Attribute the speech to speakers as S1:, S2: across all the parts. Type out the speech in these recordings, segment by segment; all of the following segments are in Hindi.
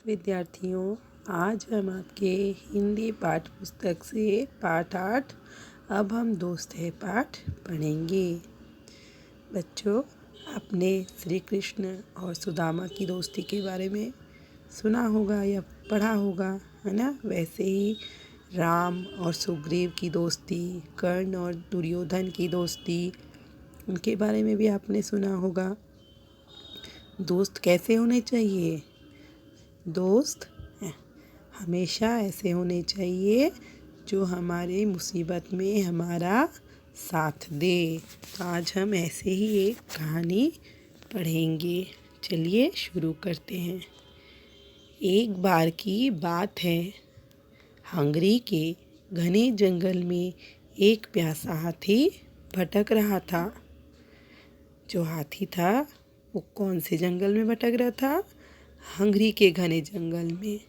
S1: विद्यार्थियों, आज हम आपके हिंदी पाठ पुस्तक से पाठ 8 अब हम दोस्त है पाठ पढ़ेंगे। बच्चों, आपने श्री कृष्ण और सुदामा की दोस्ती के बारे में सुना होगा या पढ़ा होगा, है ना। वैसे ही राम और सुग्रीव की दोस्ती, कर्ण और दुर्योधन की दोस्ती, उनके बारे में भी आपने सुना होगा। दोस्त कैसे होने चाहिए? दोस्त हमेशा ऐसे होने चाहिए जो हमारे मुसीबत में हमारा साथ दे। तो आज हम ऐसे ही एक कहानी पढ़ेंगे। चलिए शुरू करते हैं। एक बार की बात है, हंगरी के घने जंगल में एक प्यासा हाथी भटक रहा था। जो हाथी था वो कौन से जंगल में भटक रहा था? हंगरी के घने जंगल में।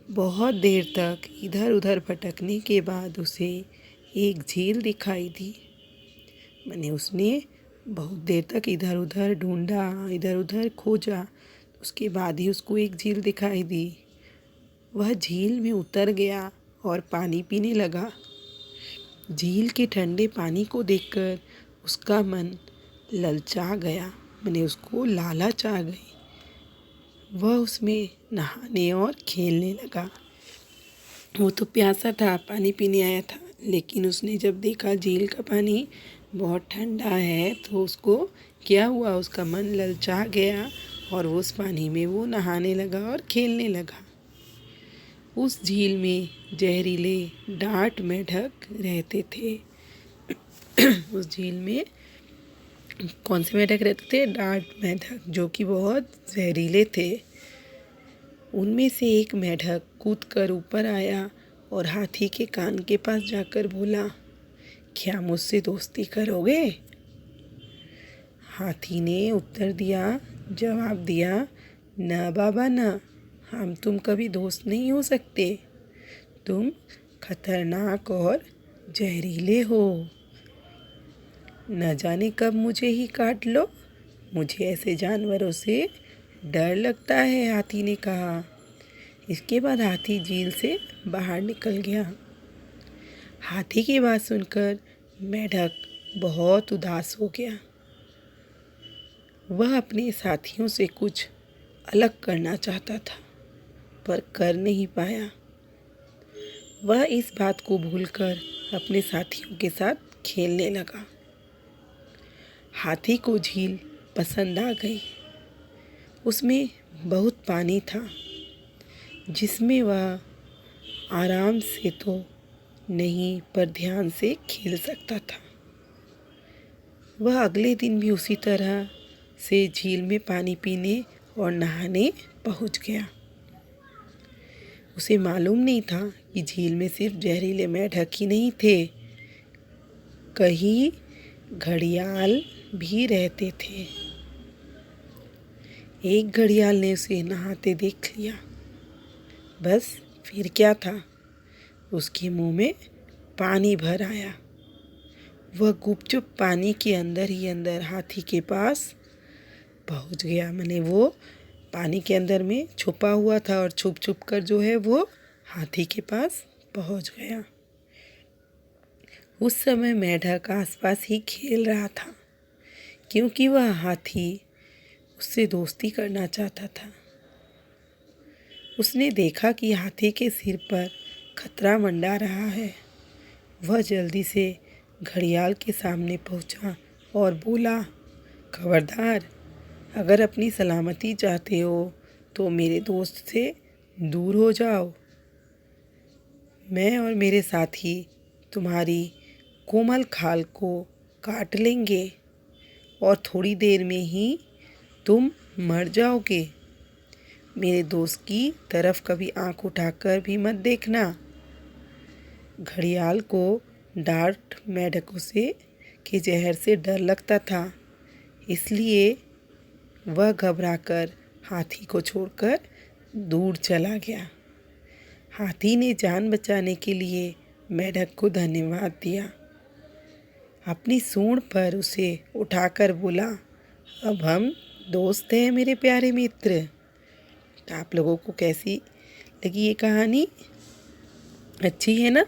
S1: बहुत देर तक इधर उधर भटकने के बाद उसे एक झील दिखाई दी। मैंने उसने बहुत देर तक इधर उधर ढूंढा, इधर उधर खोजा, उसके बाद ही उसको एक झील दिखाई दी। वह झील में उतर गया और पानी पीने लगा। झील के ठंडे पानी को देखकर उसका मन ललचा गया, मैंने उसको लालच आ गई। वह उसमें नहाने और खेलने लगा। वो तो प्यासा था, पानी पीने आया था, लेकिन उसने जब देखा झील का पानी बहुत ठंडा है तो उसको क्या हुआ, उसका मन ललचा गया और वो उस पानी में वो नहाने लगा और खेलने लगा। उस झील में जहरीले डांट मेंढक रहते थे। उस झील में कौन से मेंढक रहते थे? डांट मेंढक, जो कि बहुत जहरीले थे। उनमें से एक मेंढक कूदकर ऊपर आया और हाथी के कान के पास जाकर बोला, क्या मुझसे दोस्ती करोगे? हाथी ने उत्तर दिया, जवाब दिया, न बाबा न, हम तुम कभी दोस्त नहीं हो सकते। तुम खतरनाक और जहरीले हो। न जाने कब मुझे ही काट लो। मुझे ऐसे जानवरों से डर लगता है, हाथी ने कहा। इसके बाद हाथी झील से बाहर निकल गया। हाथी की बात सुनकर मेंढक बहुत उदास हो गया। वह अपने साथियों से कुछ अलग करना चाहता था, पर कर नहीं पाया। वह इस बात को भूलकर अपने साथियों के साथ खेलने लगा। हाथी को झील पसंद आ गई। उसमें बहुत पानी था, जिसमें वह आराम से तो नहीं पर ध्यान से खेल सकता था। वह अगले दिन भी उसी तरह से झील में पानी पीने और नहाने पहुंच गया। उसे मालूम नहीं था कि झील में सिर्फ जहरीले मेंढक ही नहीं थे, कहीं घड़ियाल भी रहते थे। एक घड़ियाल ने उसे नहाते देख लिया। बस फिर क्या था, उसके मुंह में पानी भर आया। वह गुपचुप पानी के अंदर ही अंदर हाथी के पास पहुंच गया। मैंने वो पानी के अंदर में छुपा हुआ था और छुप छुप कर जो है वो हाथी के पास पहुंच गया। उस समय मेंढक आसपास ही खेल रहा था, क्योंकि वह हाथी उससे दोस्ती करना चाहता था। उसने देखा कि हाथी के सिर पर खतरा मंडरा रहा है। वह जल्दी से घड़ियाल के सामने पहुंचा और बोला, खबरदार, अगर अपनी सलामती चाहते हो तो मेरे दोस्त से दूर हो जाओ। मैं और मेरे साथी तुम्हारी कोमल खाल को काट लेंगे और थोड़ी देर में ही तुम मर जाओगे। मेरे दोस्त की तरफ कभी आंख उठाकर भी मत देखना। घड़ियाल को डांट मेंढकों से के जहर से डर लगता था, इसलिए वह घबराकर हाथी को छोड़कर दूर चला गया। हाथी ने जान बचाने के लिए मेंढक को धन्यवाद दिया। अपनी सूंड पर उसे उठाकर बोला, अब हम दोस्त हैं मेरे प्यारे मित्र। आप लोगों को कैसी लगी ये कहानी? अच्छी है ना?